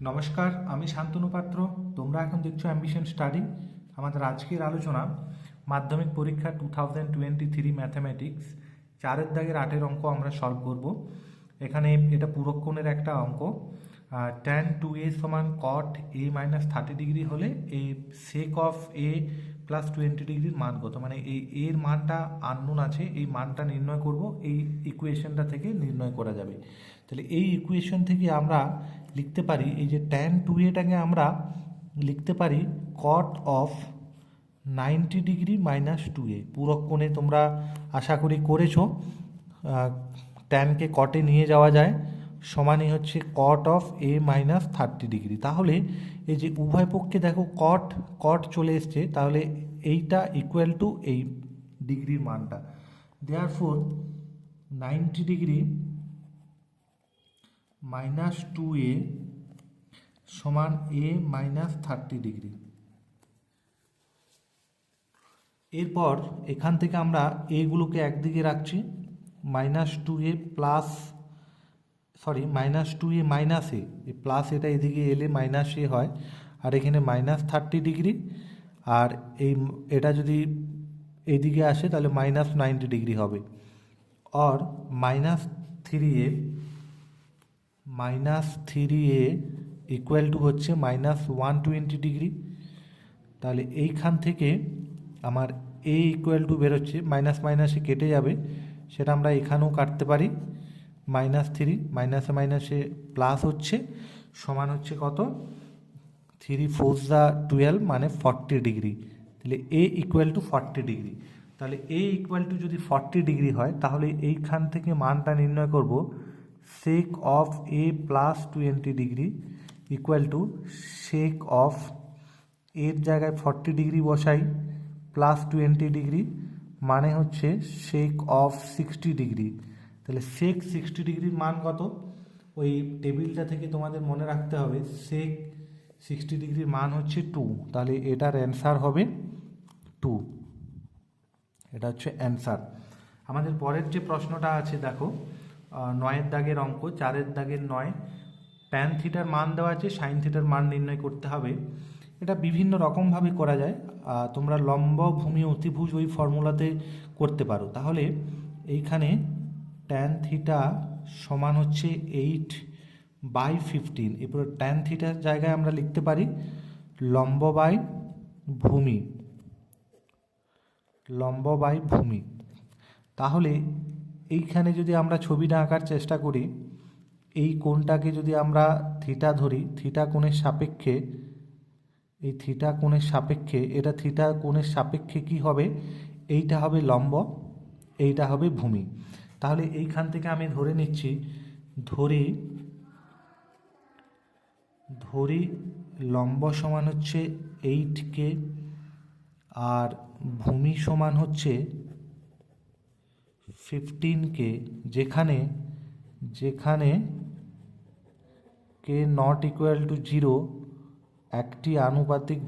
নমস্কার, আমি শান্তনু পাত্র। তোমরা এখন দেখছো অ্যাম্বিশন স্টাডি। আমাদের আজকের আলোচনা মাধ্যমিক পরীক্ষা 2023 ম্যাথামেটিক্স 4-এর দাগের 8-এর অঙ্ক আমরা সলভ করব। এখানে এটা পুরক্ষণের একটা অঙ্ক। tan 2a সমান cot a মাইনাস 30 ডিগ্রি হলে এই sec অফ a প্লাস 20 ডিগ্রির মান কত, মানে এই এর মানটা আননোন আছে, এই মানটা নির্ণয় করব। এই ইকুয়েশনটা থেকে নির্ণয় করা যাবে। তাহলে এই ইকুয়েশন থেকে আমরা লিখতে পারি, এই যে tan 2aটাকে আমরা লিখতে পারি cot of 90 degree minus 2a। পুরক্ষণে তোমরা আশা করি করেছো, ট্যানকে কটে নিয়ে যাওয়া যায়, সমানই হচ্ছে কট অফ এ মাইনাস 30 ডিগ্রি। তাহলে এই যে উভয় পক্ষে দেখো কট কট চলে এসছে, তাহলে এইটা ইকুয়াল টু এই ডিগ্রির মানটা। দেয়ারফোর 90 ডিগ্রি মাইনাস 2a সমান এ মাইনাস 30 ডিগ্রি। এরপর এখান থেকে আমরা এগুলোকে একদিকে রাখছি, minus 2a plus minus 2a minus a, plus এটা এদিকে এলে মাইনাস এ হয়, আর এখানে মাইনাস 30 ডিগ্রি, আর এটা যদি এইদিকে আসে তাহলে মাইনাস 90 ডিগ্রি হবে। আর মাইনাস 3a ইকুয়াল টু হচ্ছে মাইনাস 120 ডিগ্রি। তাহলে এইখান থেকে আমার এ ইকুয়াল টু বেরোচ্ছে, মাইনাস মাইনাসে কেটে যাবে, সেটা আমরা এখানেও কাটতে পারি। মাইনাস 3 মাইনাসে মাইনাসে প্লাস হচ্ছে, সমান হচ্ছে কত, 3 4 12 মানে 40 ডিগ্রি। তাহলে এ ইকুয়াল টু 40 ডিগ্রি। তাহলে এ ইকুয়াল টু যদি 40 ডিগ্রি হয়, তাহলে এইখান থেকে মানটা নির্ণয় করব sec of a plus 20 degree equal to sec of এর জায়গায় 40 ডিগ্রি বসাই প্লাস 20 ডিগ্রি, মানে হচ্ছে সেক অফ 60 ডিগ্রি। তাহলে সেক 60 ডিগ্রির মান কত, ওই টেবিলটা থেকে তোমাদের মনে রাখতে হবে, সেক 60 ডিগ্রির মান হচ্ছে 2। তাহলে এটার অ্যান্সার হবে 2। এটা হচ্ছে অ্যান্সার। আমাদের পরের যে প্রশ্নটা আছে দেখো, 9-এর দাগের অঙ্ক, 4-এর দাগের 9। ট্যান থিটার মান দেওয়া আছে, সাইন থিটার মান নির্ণয় করতে হবে। এটা বিভিন্ন রকমভাবে করা যায়। তোমরা লম্ব ভূমি অতিভুজ ওই ফর্মুলাতে করতে পারো। তাহলে এইখানে ট্যান থিটা সমান হচ্ছে 8/15। এরপরে ট্যান থিটার জায়গায় আমরা লিখতে পারি লম্ব বাই ভূমি। তাহলে এইখানে যদি আমরা ছবিটা আঁকার চেষ্টা করি, এই কোণটাকে যদি আমরা থিটা ধরি, থিটা কোণের সাপেক্ষে, এই থিটা কোণের সাপেক্ষে, এটা থিটা কোণের সাপেক্ষে কি হবে, এইটা হবে লম্ব, এইটা হবে ভূমি। তাহলে এইখান থেকে আমি ধরে নিচ্ছি, ধরি লম্ব সমান হচ্ছে 8k আর ভূমি সমান হচ্ছে 15k, যেখানে কে নট ইকুয়াল টু 0 একটি আনুপাতিক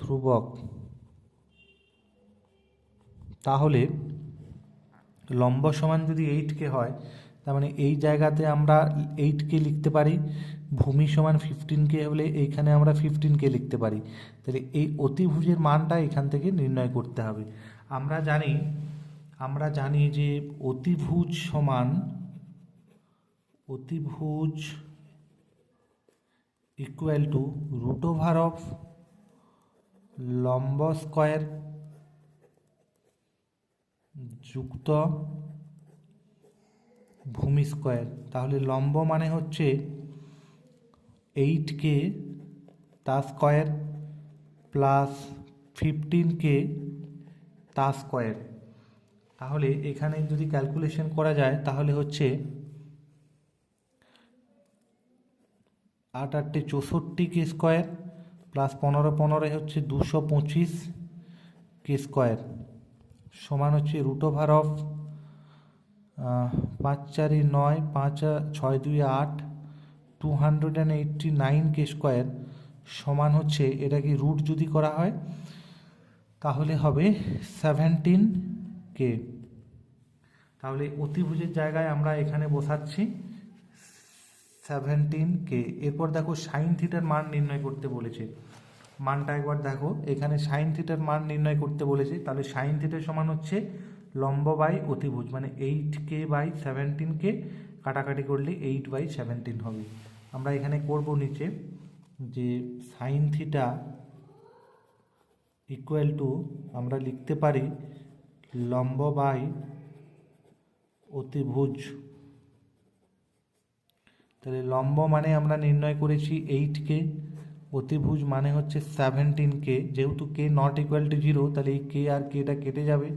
ধ্রুবক। তাহলে লম্ব সমান যদি 8k হয়, তার মানে এই জায়গাতে আমরা 8k লিখতে পারি, ভূমি সমান 15k হলে এইখানে আমরা 15k লিখতে পারি। তাহলে এই অতিভুজের মানটা এখান থেকে নির্ণয় করতে হবে। আমরা জানি যে অতিভুজ equal to root over of লম্ব স্কয়ার যুক্ত ভূমি স্কয়ার। তাহলে লম্ব মানে হচ্ছে 8k তার স্কয়ার প্লাস 15k তার স্কয়ার। তাহলে এখানে যদি ক্যালকুলেশন করা যায়, তাহলে হচ্ছে 8 8 64k স্কয়ার প্লাস 15 15 হচ্ছে 225k স্কয়ার, সমান হচ্ছে root over of 5 4 9 5 6 2 8 289k square, সমান হচ্ছে, এটা কি রুট যদি করা হয় তাহলে হবে 17K। তাহলে অতিভুজের জায়গায় আমরা এখানে বসাচ্ছি 17K। এরপর দেখো সাইন থিটার মান নির্ণয় করতে বলেছে। মানটা একবার দেখো, এখানে সাইন থিটার মান নির্ণয় করতে বলেছে। তাহলে সাইন থিটার সমান হচ্ছে লম্ব বাই অতিভুজ, মানে 8K বাই 17K, কাটাকাটি করলে 8/17 হবে। আমরা এখানে করব নিচে যে সাইন থিটা ইকুয়াল টু আমরা লিখতে পারি লম্ব বাই অতিভুজ। তাহলে লম্ব মানে আমরা নির্ণয় করেছি 8K, অতিভুজ মানে হচ্ছে 17K। যেহেতু K নট ইকুয়াল টু 0, তাহলে এই K আর Kটা কেটে যাবে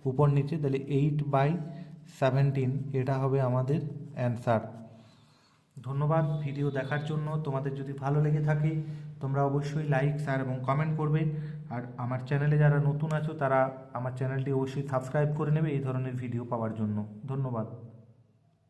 উপর নিচে, তাহলে 8/17 এটা হবে আমাদের অ্যান্সার। ধন্যবাদ ভিডিও দেখার জন্য। তোমাদের যদি ভালো লেগে থাকে তোমরা অবশ্যই লাইক, শেয়ার এবং কমেন্ট করবে। আর আমার চ্যানেলে যারা নতুন আছো তারা আমার চ্যানেলটি অবশ্যই সাবস্ক্রাইব করে নেবে এই ধরনের ভিডিও পাওয়ার জন্য। ধন্যবাদ।